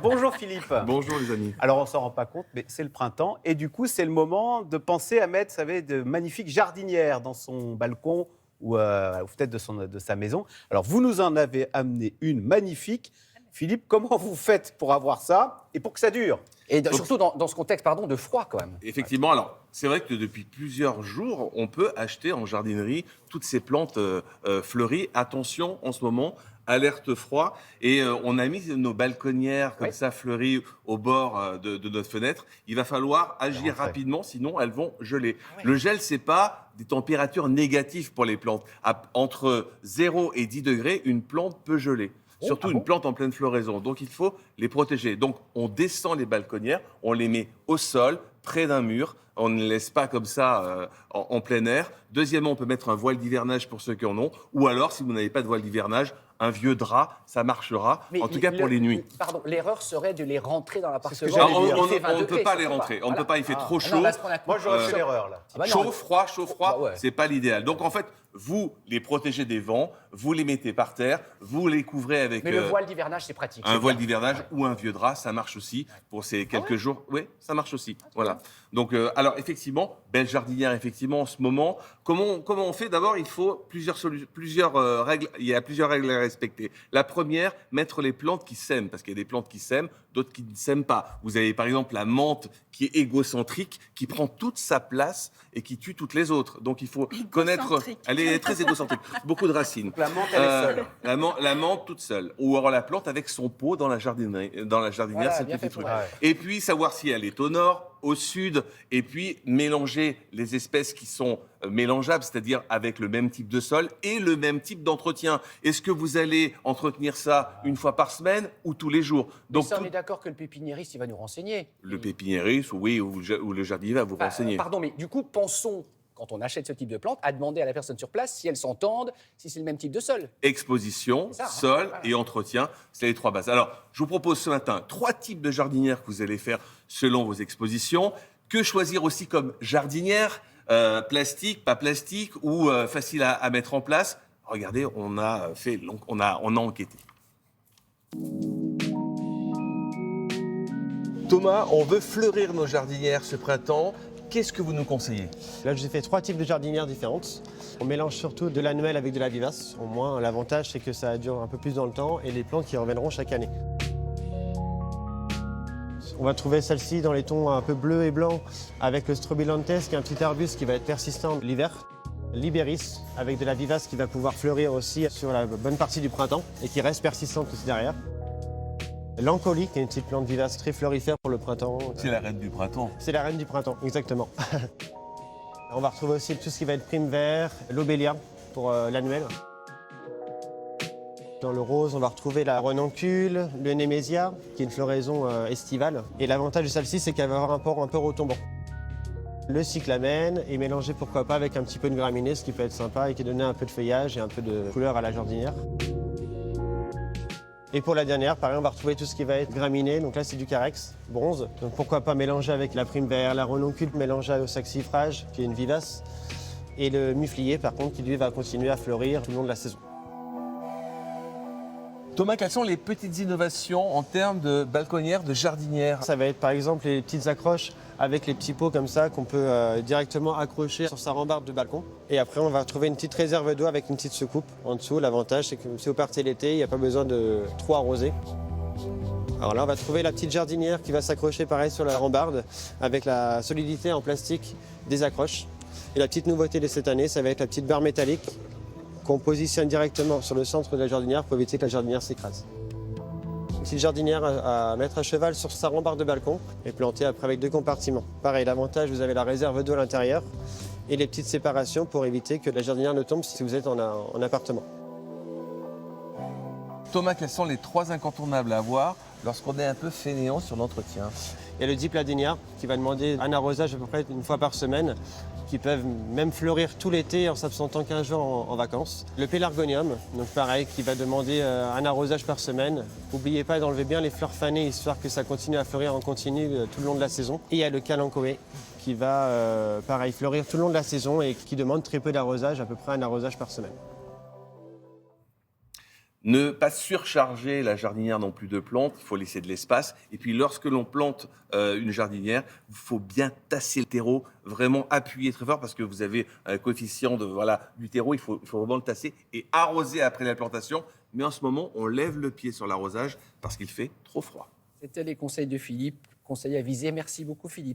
Bonjour Philippe. Bonjour les amis. Alors on s'en rend pas compte, mais c'est le printemps et du coup c'est le moment de penser à mettre, vous savez, de magnifiques jardinières dans son balcon ou aux fenêtres de sa maison. Alors vous nous en avez amené une magnifique. Philippe, comment vous faites pour avoir ça et pour que ça dure? Et surtout dans ce contexte, de froid quand même. Effectivement, alors c'est vrai que depuis plusieurs jours, on peut acheter en jardinerie toutes ces plantes fleuries. Attention, en ce moment, alerte froid. Et on a mis nos balconnières comme ça fleuries au bord de notre fenêtre. Il va falloir agir rapidement, sinon elles vont geler. Le gel, c'est pas des températures négatives pour les plantes. Entre 0 et 10 degrés, une plante peut geler. Surtout une plante en pleine floraison. Donc, il faut les protéger. Donc, on descend les balconnières, on les met au sol, près d'un mur. On ne les laisse pas comme ça en plein air. Deuxièmement, on peut mettre un voile d'hivernage pour ceux qui en ont. Ou alors, si vous n'avez pas de voile d'hivernage, un vieux drap, ça marchera. Mais en tout cas, pour les nuits. Pardon, l'erreur serait de les rentrer dans l'appartement. On ne peut pas les rentrer. On ne peut pas, il fait trop chaud. Moi, j'aurais fait l'erreur là. Chaud, froid, c'est pas l'idéal. Donc en fait, vous les protégez des vents, vous les mettez par terre, vous les couvrez avec Mais le voile d'hivernage, c'est pratique. un voile d'hivernage ou un vieux drap, ça marche aussi pour ces quelques jours. Oui, ça marche aussi. Voilà. Donc alors effectivement, belle jardinière effectivement en ce moment. Comment on fait? D'abord, il faut plusieurs règles. Il y a plusieurs règles à respecter. La première, mettre les plantes qui s'aiment, parce qu'il y a des plantes qui s'aiment, d'autres qui ne s'aiment pas. Vous avez par exemple la menthe qui est égocentrique, qui prend toute sa place et qui tue toutes les autres. Donc il faut connaître. Elle est très égocentrique. Beaucoup de racines. La menthe, elle est seule. La menthe toute seule. Ou alors la plante avec son pot dans la jardinière, c'est le petit truc. Et puis savoir si elle est au nord, au sud, et puis mélanger les espèces qui sont mélangeables, c'est-à-dire avec le même type de sol et le même type d'entretien. Est-ce que vous allez entretenir ça une fois par semaine ou tous les jours? Donc on est d'accord que le pépiniériste, il va nous renseigner. Le pépiniériste, oui, ou le jardinier va vous renseigner. Pardon, mais du coup, pensons, quand on achète ce type de plante, à demander à la personne sur place si elles s'entendent, si c'est le même type de sol. Exposition, sol et entretien, c'est les trois bases. Alors, je vous propose ce matin 3 types de jardinières que vous allez faire selon vos expositions. Que choisir aussi comme jardinière, plastique, pas plastique ou facile à mettre en place? Regardez, on a enquêté. Thomas, on veut fleurir nos jardinières ce printemps. Qu'est-ce que vous nous conseillez? Là, je vous ai fait 3 types de jardinières différentes. On mélange surtout de l'annuel avec de la vivace. Au moins, l'avantage, c'est que ça dure un peu plus dans le temps et les plantes qui reviendront chaque année. On va trouver celle-ci dans les tons un peu bleu et blanc avec le Strobilanthes, qui est un petit arbuste qui va être persistant l'hiver. L'Ibéris, avec de la vivace qui va pouvoir fleurir aussi sur la bonne partie du printemps et qui reste persistante aussi derrière. L'Ancoli, qui est une petite plante vivace très florifère pour le printemps. C'est la reine du printemps. C'est la reine du printemps, exactement. On va retrouver aussi tout ce qui va être prime vert, l'Obélia pour l'annuel. Dans le rose, on va retrouver la renoncule, le Némésia, qui est une floraison estivale. Et l'avantage de celle-ci, c'est qu'elle va avoir un port un peu retombant. Le cyclamen est mélangé, pourquoi pas, avec un petit peu de graminées, ce qui peut être sympa et qui donne un peu de feuillage et un peu de couleur à la jardinière. Et pour la dernière, pareil, on va retrouver tout ce qui va être graminé. Donc là, c'est du carex, bronze. Donc pourquoi pas mélanger avec la prime vert, la renoncule mélangée au saxifrage, qui est une vivace. Et le muflier, par contre, qui lui va continuer à fleurir tout le long de la saison. Thomas, quelles sont les petites innovations en termes de balconnières, de jardinières? Ça va être par exemple les petites accroches avec les petits pots comme ça qu'on peut directement accrocher sur sa rambarde de balcon. Et après, on va trouver une petite réserve d'eau avec une petite secoupe en dessous. L'avantage, c'est que si vous partez l'été, il n'y a pas besoin de trop arroser. Alors là, on va trouver la petite jardinière qui va s'accrocher pareil sur la rambarde avec la solidité en plastique des accroches. Et la petite nouveauté de cette année, ça va être la petite barre métallique qu'on positionne directement sur le centre de la jardinière pour éviter que la jardinière s'écrase. Une petite jardinière à mettre à cheval sur sa rambarde de balcon et plantée après avec 2 compartiments. Pareil, l'avantage, vous avez la réserve d'eau à l'intérieur et les petites séparations pour éviter que la jardinière ne tombe si vous êtes en appartement. Thomas, quels sont les 3 incontournables à avoir lorsqu'on est un peu fainéant sur l'entretien? Il y a le dipladénia qui va demander un arrosage à peu près une fois par semaine, qui peuvent même fleurir tout l'été en s'absentant 15 jours en vacances. Le pélargonium, donc pareil, qui va demander un arrosage par semaine. N'oubliez pas d'enlever bien les fleurs fanées, histoire que ça continue à fleurir en continu tout le long de la saison. Et il y a le kalanchoé, qui va, pareil, fleurir tout le long de la saison et qui demande très peu d'arrosage, à peu près un arrosage par semaine. Ne pas surcharger la jardinière non plus de plantes, il faut laisser de l'espace. Et puis lorsque l'on plante une jardinière, il faut bien tasser le terreau, vraiment appuyer très fort parce que vous avez un coefficient du terreau, il faut vraiment le tasser et arroser après la plantation. Mais en ce moment, on lève le pied sur l'arrosage parce qu'il fait trop froid. C'était les conseils de Philippe, conseils avisés. Merci beaucoup Philippe.